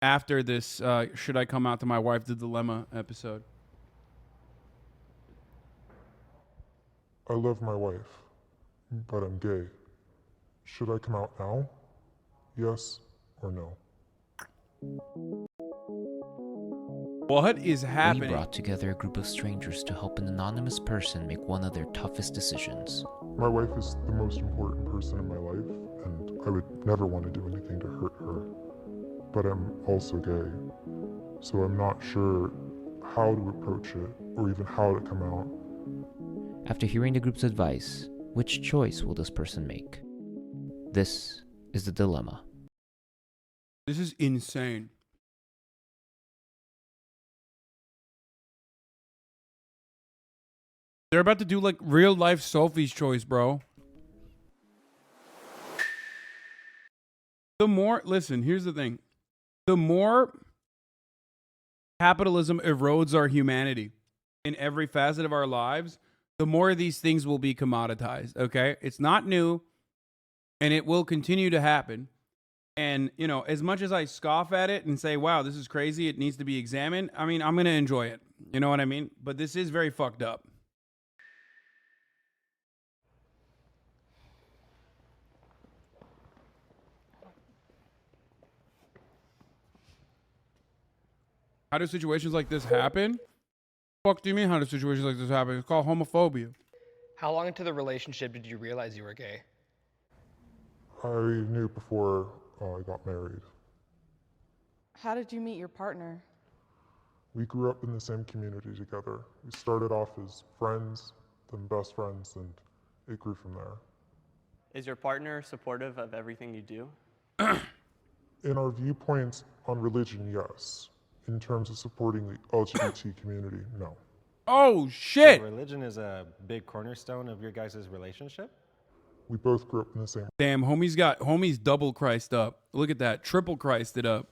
after this Should I Come Out to My Wife, the Dilemma episode. I love my wife, but I'm gay. Should I come out now? Yes or no? What is happening? We brought together a group of strangers to help an anonymous person make one of their toughest decisions. My wife is the most important person in my life, and I would never want to do anything to hurt her. But I'm also gay, so I'm not sure how to approach it or even how to come out. After hearing the group's advice, which choice will this person make? This is the dilemma. This is insane. They're about to do like real life Sophie's Choice, bro. Listen, here's the thing. The more capitalism erodes our humanity in every facet of our lives, the more these things will be commoditized, okay? It's not new, and it will continue to happen. And, you know, as much as I scoff at it and say, wow, this is crazy, it needs to be examined, I mean, I'm going to enjoy it. You know what I mean? But this is very fucked up. How do situations like this happen? Fuck do you mean how do situations like this happen? It's called homophobia. How long into the relationship did you realize you were gay? I knew before I got married. How did you meet your partner? We grew up in the same community together. We started off as friends, then best friends, and it grew from there. Is your partner supportive of everything you do? In our viewpoints on religion, yes. In terms of supporting the LGBT community, no. Oh, shit! So religion is a big cornerstone of your guys' relationship? We both grew up in the same. Damn, homie's double Christ up. Look at that, triple Christed up.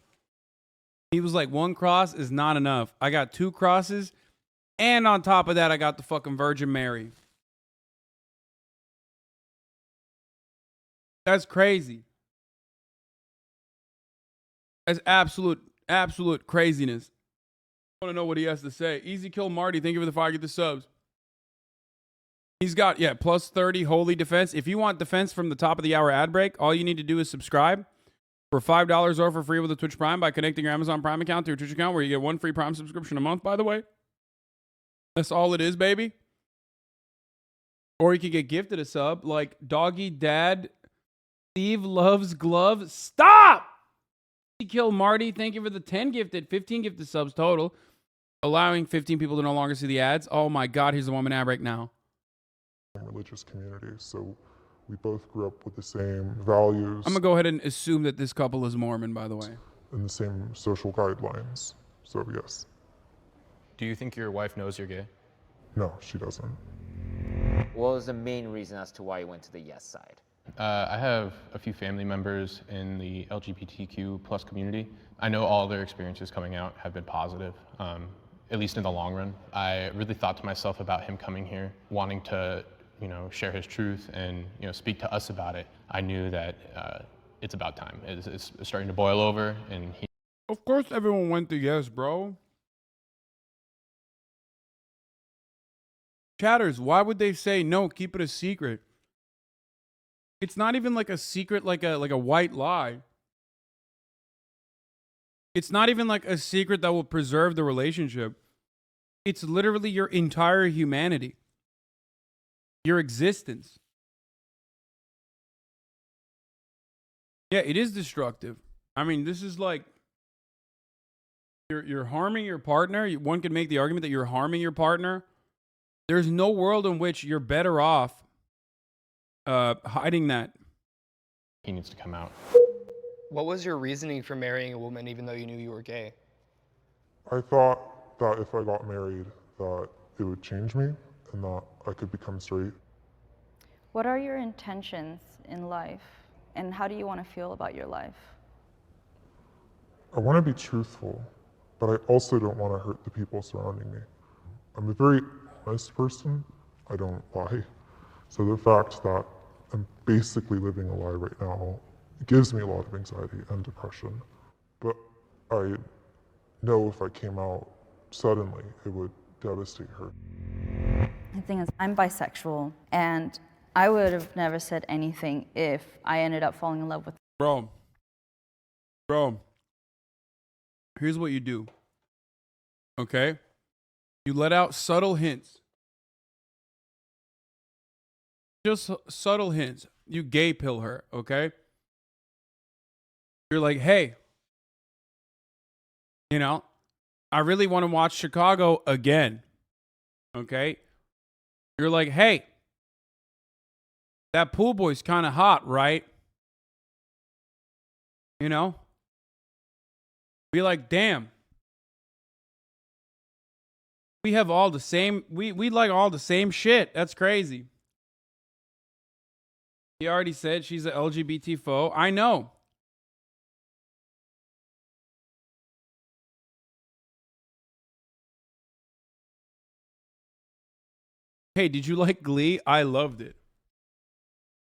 He was like, one cross is not enough. I got 2 crosses, and on top of that, I got the fucking Virgin Mary. That's crazy. That's absolute craziness. I want to know what he has to say. Easy Kill Marty, thank you for the 5 get the subs. He's got, yeah, plus 30 holy defense. If you want defense from the top of the hour ad break, all you need to do is subscribe for $5 or for free with a Twitch Prime by connecting your Amazon Prime account to your Twitch account, where you get 1 free Prime subscription a month, by the way. That's all it is, baby. Or you can get gifted a sub like Doggy Dad, Steve Loves Glove. Stop! Kill Marty, thank you for the 10 gifted, 15 gifted subs total, allowing 15 people to no longer see the ads. Oh my God, here's the woman ad right now. Religious community, so we both grew up with the same values. I'm gonna go ahead and assume that this couple is Mormon, by the way. And the same social guidelines, so yes. Do you think your wife knows you're gay? No, she doesn't. What was the main reason as to why you went to the yes side? I have a few family members in the LGBTQ plus community. I know all their experiences coming out have been positive, at least in the long run. I really thought to myself about him coming here, wanting to, share his truth and, speak to us about it. I knew that it's about time. It's starting to boil over, and he. Of course, everyone went to yes, bro. Chatters, why would they say no? Keep it a secret. It's not even like a secret, like a white lie. It's not even like a secret that will preserve the relationship. It's literally your entire humanity, your existence. Yeah, it is destructive. I mean, this is like you're harming your partner. One could make the argument that you're harming your partner. There's no world in which you're better off hiding that. He needs to come out. What was your reasoning for marrying a woman even though you knew you were gay? I thought that if I got married, that it would change me and that I could become straight. What are your intentions in life, and how do you want to feel about your life? I want to be truthful, but I also don't want to hurt the people surrounding me. I'm a very honest person. I don't lie. So the fact that I'm basically living a lie right now gives me a lot of anxiety and depression. But I know if I came out suddenly, it would devastate her. The thing is, I'm bisexual, and I would have never said anything if I ended up falling in love with. Bro, here's what you do. Okay? You let out subtle hints. Just subtle hints. You gay pill her, okay? You're like, hey, you know, I really want to watch Chicago again. Okay? You're like, hey, that pool boy's kind of hot, right? You know? Be like, damn. We have all the same, we like all the same shit. That's crazy. He already said she's an LGBT foe. I know. Hey, did you like Glee? I loved it.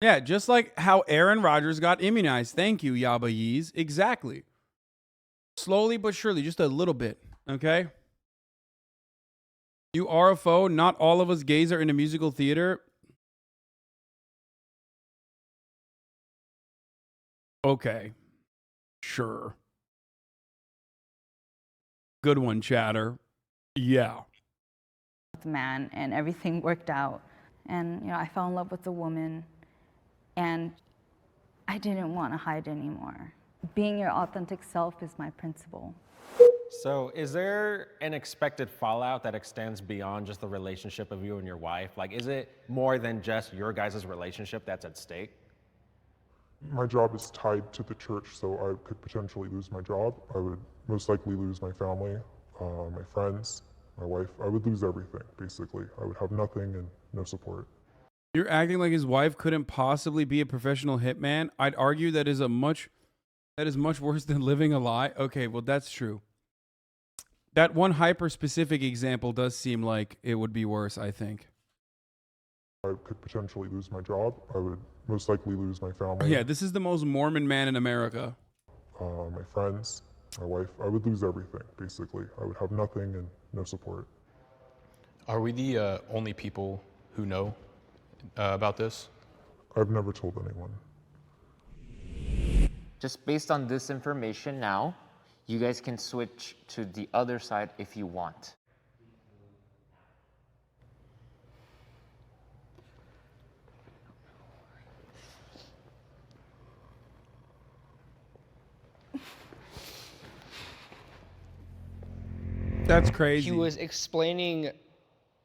Yeah, just like how Aaron Rodgers got immunized. Thank you, Yaba Yeez. Exactly. Slowly but surely, just a little bit, okay? You are a foe. Not all of us gays are in a musical theater. Okay. Sure. Good one, chatter. Yeah. The man, and everything worked out, and you know, I fell in love with the woman, and I didn't want to hide anymore. Being your authentic self is my principle. So is there an expected fallout that extends beyond just the relationship of you and your wife? Like, is it more than just your guys' relationship that's at stake? My job is tied to the church, so I could potentially lose my job. I would most likely lose my family, my friends, my wife. I would lose everything, basically. I would have nothing and no support. You're acting like his wife couldn't possibly be a professional hitman. I'd argue that is much worse than living a lie. Okay, well, that's true. That one hyper-specific example does seem like it would be worse, I think. I could potentially lose my job. I would most likely lose my family. Yeah, this is the most Mormon man in America. My friends, my wife. I would lose everything, basically. I would have nothing and no support. Are we the only people who know about this? I've never told anyone. Just based on this information now, you guys can switch to the other side if you want. That's crazy. He was explaining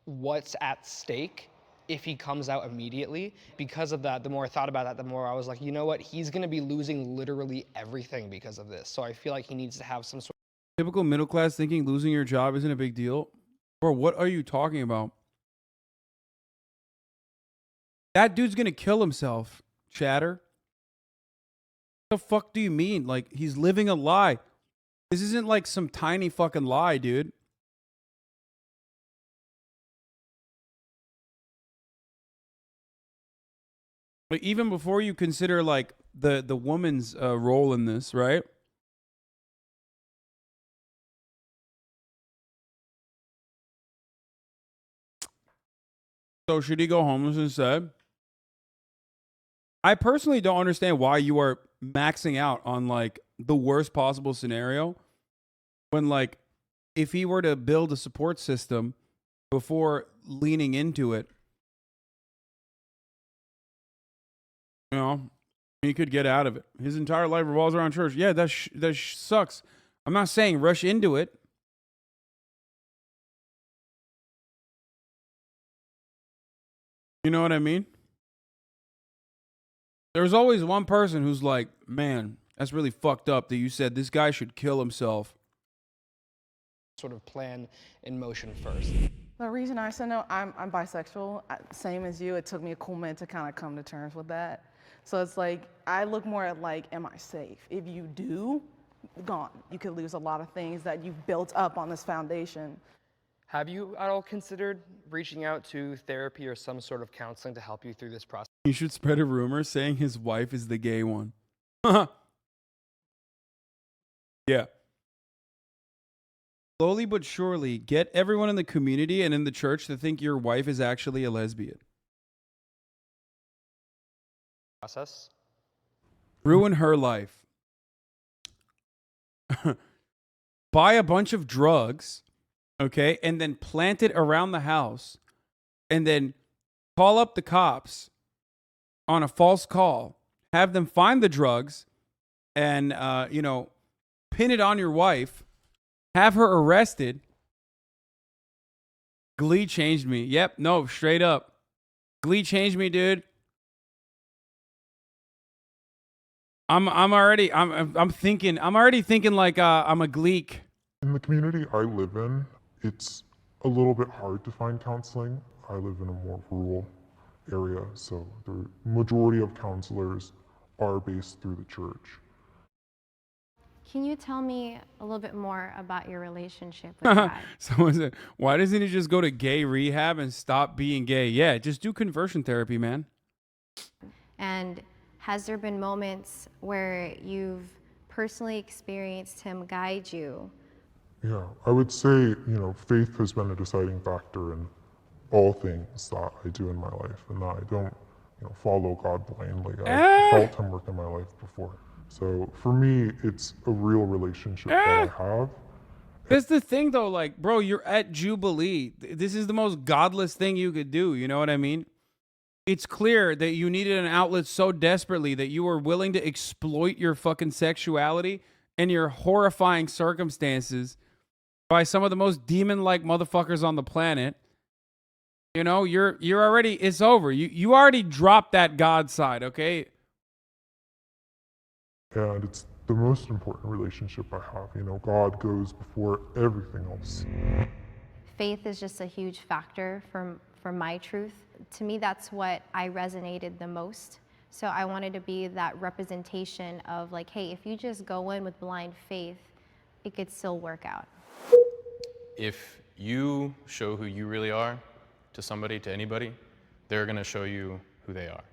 what's at stake if he comes out immediately. Because of that, the more I thought about that, the more I was like, you know what? He's going to be losing literally everything because of this. So I feel like he needs to have some sort of Typical middle class thinking losing your job isn't a big deal. Bro, what are you talking about? That dude's gonna kill himself, chatter. What the fuck do you mean? Like, he's living a lie. This isn't like some tiny fucking lie, dude. Like, even before you consider like the woman's role in this, right? So should he go homeless instead? I personally don't understand why you are maxing out on like the worst possible scenario when, like, if he were to build a support system before leaning into it, you know, he could get out of it. His entire life revolves around church. Yeah, that sucks. I'm not saying rush into it. You know what I mean? There's always one person who's like, man, that's really fucked up that you said this guy should kill himself. sort of plan in motion first. The reason I said no, I'm bisexual. Same as you. It took me a cool minute to kind of come to terms with that. So it's like, I look more at like, am I safe? If you do, gone. You could lose a lot of things that you've built up on this foundation. Have you at all considered reaching out to therapy or some sort of counseling to help you through this process? You should spread a rumor saying his wife is the gay one. Yeah. slowly but surely get everyone in the community and in the church to think your wife is actually a lesbian. Process. Ruin her life. Buy a bunch of drugs, okay, and then plant it around the house, and then call up the cops on a false call, have them find the drugs, and, pin it on your wife, have her arrested. Glee changed me. Yep, no, straight up. Glee changed me, dude. I'm already thinking like I'm a Gleek. In the community I live in, it's a little bit hard to find counseling. I live in a more rural area, so the majority of counselors are based through the church. Can you tell me a little bit more about your relationship with God? Someone said, why doesn't he just go to gay rehab and stop being gay? Yeah, just do conversion therapy, man. And has there been moments where you've personally experienced him guide you? Yeah, I would say, faith has been a deciding factor in all things that I do in my life, and that I don't, follow God blindly. I've felt him work in my life before. So for me, it's a real relationship that I have. That's the thing, though. Like, bro, you're at Jubilee. This is the most godless thing you could do. You know what I mean? It's clear that you needed an outlet so desperately that you were willing to exploit your fucking sexuality and your horrifying circumstances by some of the most demon-like motherfuckers on the planet. You're already, it's over. You already dropped that God side, okay? And it's the most important relationship I have. God goes before everything else. Faith is just a huge factor for my truth. To me, that's what I resonated the most. So I wanted to be that representation of like, hey, if you just go in with blind faith, it could still work out. If you show who you really are to somebody, to anybody, they're gonna show you who they are,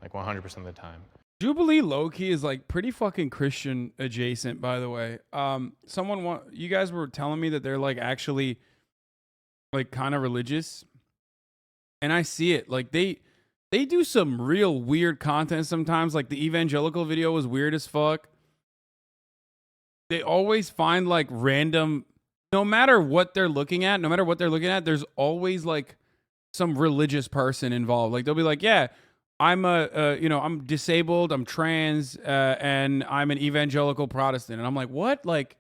like 100% of the time. Jubilee low-key is like pretty fucking Christian adjacent, by the way. You guys were telling me that they're like actually like kind of religious, and I see it. Like they do some real weird content sometimes. Like the evangelical video was weird as fuck. They always find like random, no matter what they're looking at, there's always like some religious person involved. Like they'll be like, yeah, I'm I'm disabled, I'm trans, and I'm an evangelical Protestant. And I'm like, what? Like,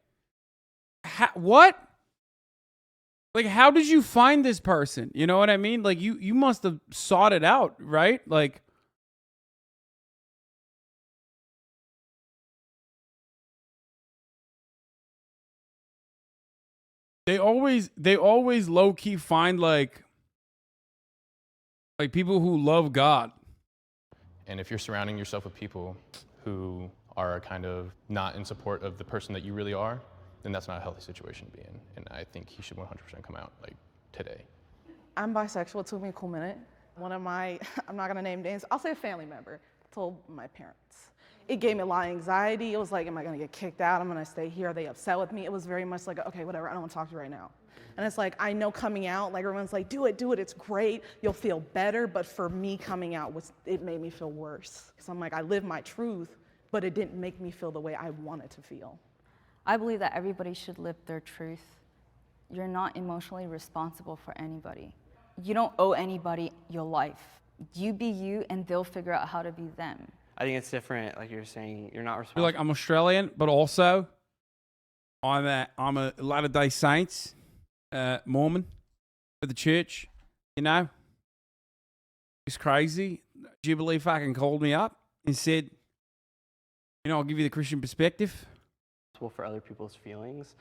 what? Like, how did you find this person? You know what I mean? Like, you must have sought it out, right? Like, they always low-key find like people who love God. And if you're surrounding yourself with people who are kind of not in support of the person that you really are, then that's not a healthy situation to be in. And I think he should 100% come out like today. I'm bisexual. It took me a cool minute. One of my, I'm not gonna name names, I'll say a family member, told my parents. It gave me a lot of anxiety. It was like, am I gonna get kicked out? I'm gonna stay here. Are they upset with me? It was very much like, okay, whatever, I don't wanna talk to you right now. And it's like, I know coming out, like everyone's like, do it, it's great, you'll feel better. But for me, coming out, it made me feel worse. Because I'm like, I live my truth, but it didn't make me feel the way I wanted to feel. I believe that everybody should live their truth. You're not emotionally responsible for anybody. You don't owe anybody your life. You be you, and they'll figure out how to be them. I think it's different, like you're saying, you're not responsible. You're like, I'm Australian, but also I'm a Latter-day Saints Mormon for the church. It's crazy. Jubilee fucking called me up and said, I'll give you the Christian perspective. For other people's feelings,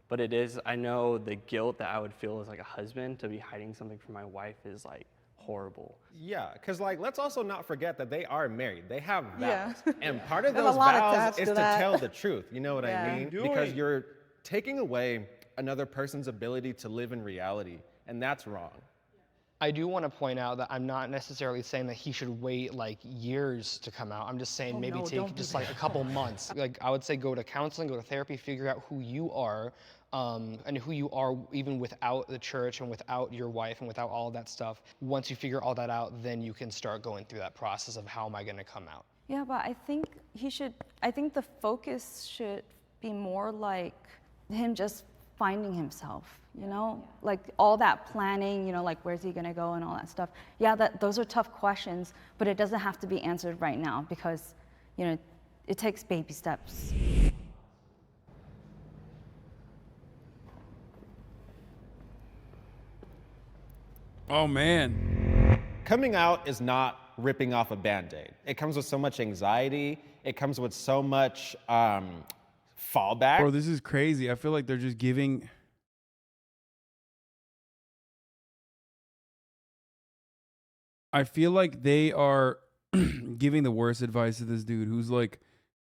but it is, I know the guilt that I would feel as like a husband to be hiding something from my wife is like horrible. Yeah, because like, let's also not forget that they are married. They have vows. Yeah. And part of There's those a lot vows attached is to to that. tell the truth. You know what Yeah. I mean? Because you're taking away another person's ability to live in reality, and that's wrong. I do want to point out that I'm not necessarily saying that he should wait like years to come out. I'm just saying maybe take just like a couple months. Like I would say go to counseling, go to therapy, figure out who you are, and who you are even without the church and without your wife and without all of that stuff. Once you figure all that out, then you can start going through that process of how am I going to come out. Yeah, but I think the focus should be more like him just finding himself, you know? Like all that planning, you know, like where's he gonna go and all that stuff. Yeah, those are tough questions, but it doesn't have to be answered right now because, you know, it takes baby steps. Oh man. Coming out is not ripping off a Band-Aid. It comes with so much anxiety. It comes with so much fallback. Bro, this is crazy. I feel like they're just giving. I feel like they are giving the worst advice to this dude who's like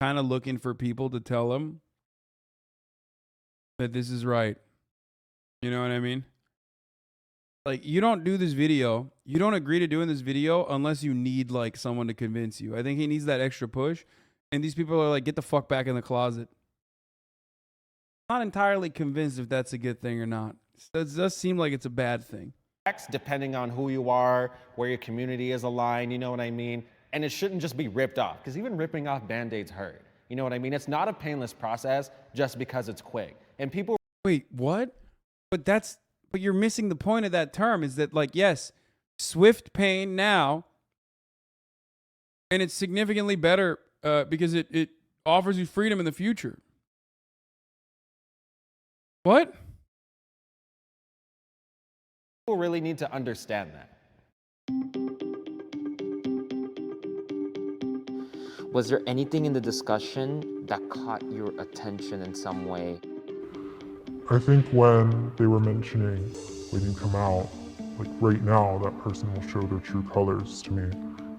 kind of looking for people to tell him that this is right. You know what I mean? Like, you don't do this video. You don't agree to doing this video unless you need like someone to convince you. I think he needs that extra push. And these people are like, get the fuck back in the closet. Not entirely convinced if that's a good thing or not. It does seem like it's a bad thing. Depending on who you are, where your community is aligned, you know what I mean? And it shouldn't just be ripped off, because even ripping off Band-Aids hurt. You know what I mean? It's not a painless process just because it's quick. And people... Wait, what? But you're missing the point of that term, is that like, yes, swift pain now, and it's significantly better because it offers you freedom in the future. What? People really need to understand that. Was there anything in the discussion that caught your attention in some way? I think when they were mentioning when you come out, like right now, that person will show their true colors to me.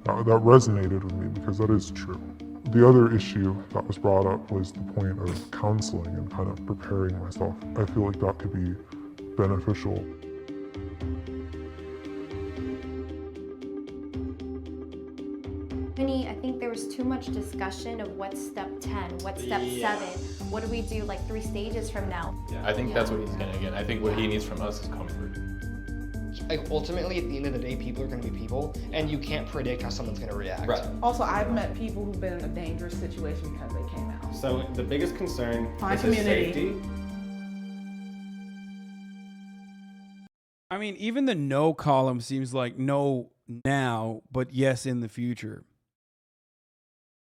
That resonated with me because that is true. The other issue that was brought up was the point of counseling and kind of preparing myself. I feel like that could be beneficial. I think there was too much discussion of what's step 10, what's step 7, what do we do like 3 stages from now? I think that's what he's gonna get. I think what he needs from us is comfort. Like ultimately, at the end of the day, people are going to be people, and you can't predict how someone's going to react. Right. Also, I've met people who've been in a dangerous situation because they came out. So the biggest concern My is his community. safety. I mean, even the no column seems like no now, but yes in the future.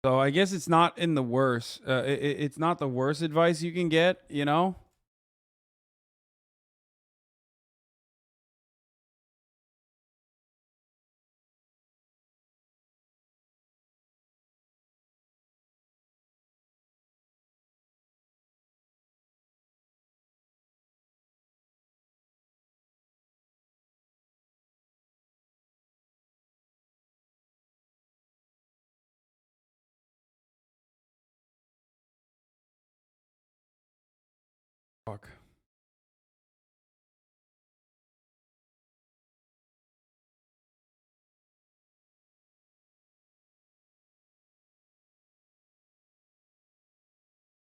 So I guess it's not in the worst. It's not the worst advice you can get, you know? Fuck.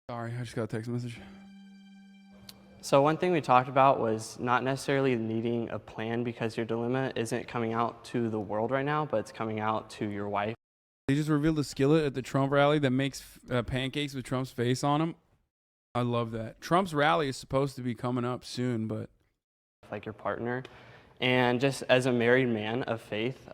Sorry, I just got a text message. So one thing we talked about was not necessarily needing a plan because your dilemma isn't coming out to the world right now, but it's coming out to your wife. They just revealed a skillet at the Trump rally that makes pancakes with Trump's face on them. I love that. Trump's rally is supposed to be coming up soon, but... Like your partner. And just as a married man of faith,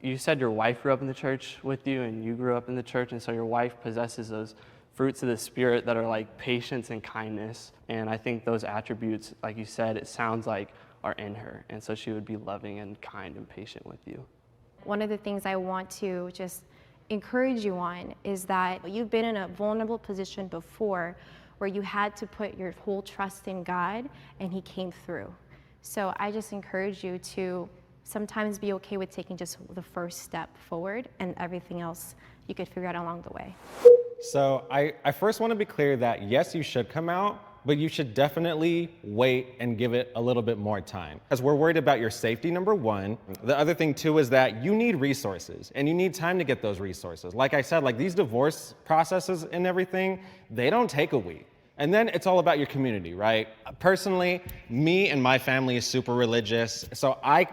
you said your wife grew up in the church with you and you grew up in the church, and so your wife possesses those fruits of the Spirit that are like patience and kindness. And I think those attributes, like you said, it sounds like are in her. And so she would be loving and kind and patient with you. One of the things I want to just encourage you on is that you've been in a vulnerable position before where you had to put your whole trust in God and He came through. So I just encourage you to sometimes be okay with taking just the first step forward, and everything else you could figure out along the way. So I first want to be clear that yes, you should come out, but you should definitely wait and give it a little bit more time. Because we're worried about your safety, number one. The other thing too is that you need resources and you need time to get those resources. Like I said, like these divorce processes and everything, they don't take a week. And then it's all about your community, right? Personally, me and my family is super religious, so I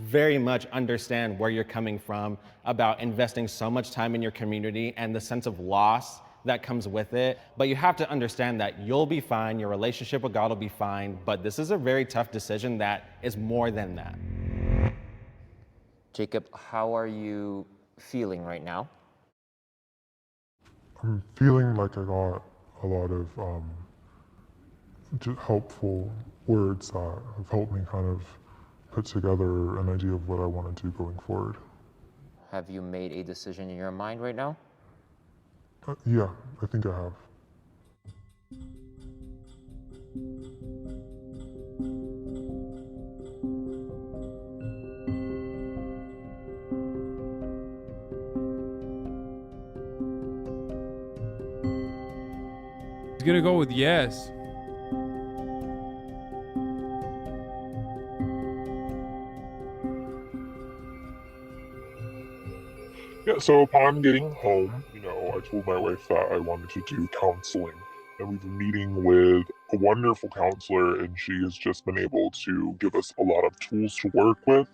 very much understand where you're coming from about investing so much time in your community and the sense of loss that comes with it. But you have to understand that you'll be fine, your relationship with God will be fine, but this is a very tough decision that is more than that. Jacob, how are you feeling right now? I'm feeling like I got a lot of just helpful words that have helped me kind of put together an idea of what I want to do going forward. Have you made a decision in your mind right now? Yeah, I think I have. He's gonna go with yes. Yeah, so upon getting home, I told my wife that I wanted to do counseling. And we've been meeting with a wonderful counselor, and she has just been able to give us a lot of tools to work with.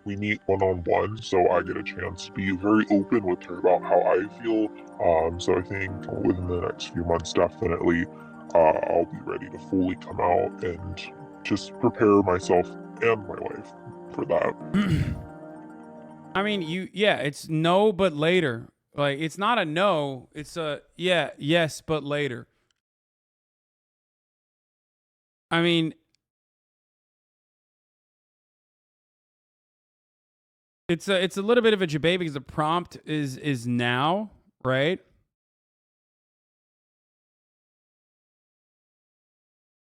We meet one-on-one, so I get a chance to be very open with her about how I feel. So I think within the next few months, definitely, I'll be ready to fully come out and just prepare myself and my wife for that. I mean, it's no, but later. Like, it's not a no, it's a yes, but later. I mean, it's a little bit of a debate because the prompt is now, right?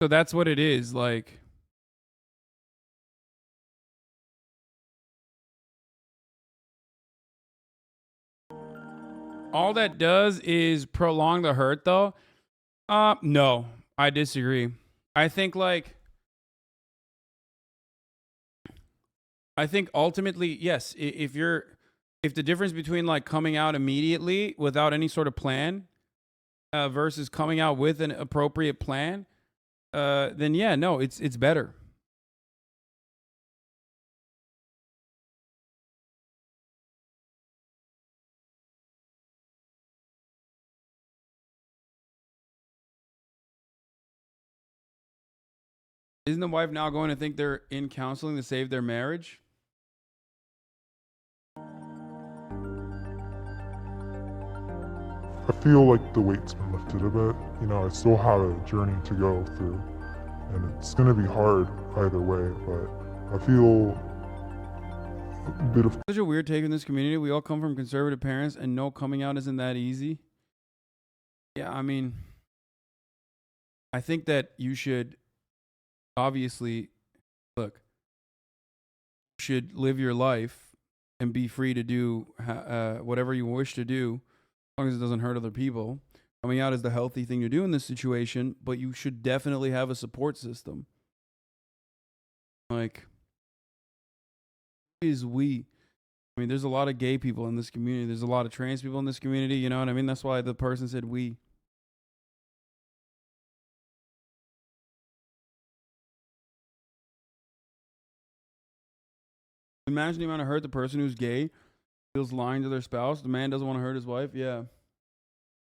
So that's what it is, like. All that does is prolong the hurt, though. No, I disagree. I think ultimately, yes, if the difference between like coming out immediately without any sort of plan versus coming out with an appropriate plan, then yeah, no, it's better. Isn't the wife now going to think they're in counseling to save their marriage? I feel like the weight's been lifted a bit. I still have a journey to go through, and it's going to be hard either way, but I feel a bit of... Such a weird take in this community. We all come from conservative parents, and no, coming out isn't that easy. Yeah, I mean, I think that you should obviously, look, you should live your life and be free to do whatever you wish to do, as long as it doesn't hurt other people. Coming out is the healthy thing to do in this situation, but you should definitely have a support system. Like, who is we? I mean, there's a lot of gay people in this community. There's a lot of trans people in this community. You know what I mean? That's why the person said we. Imagine the amount of hurt the person who's gay feels lying to their spouse. The man doesn't want to hurt his wife. Yeah.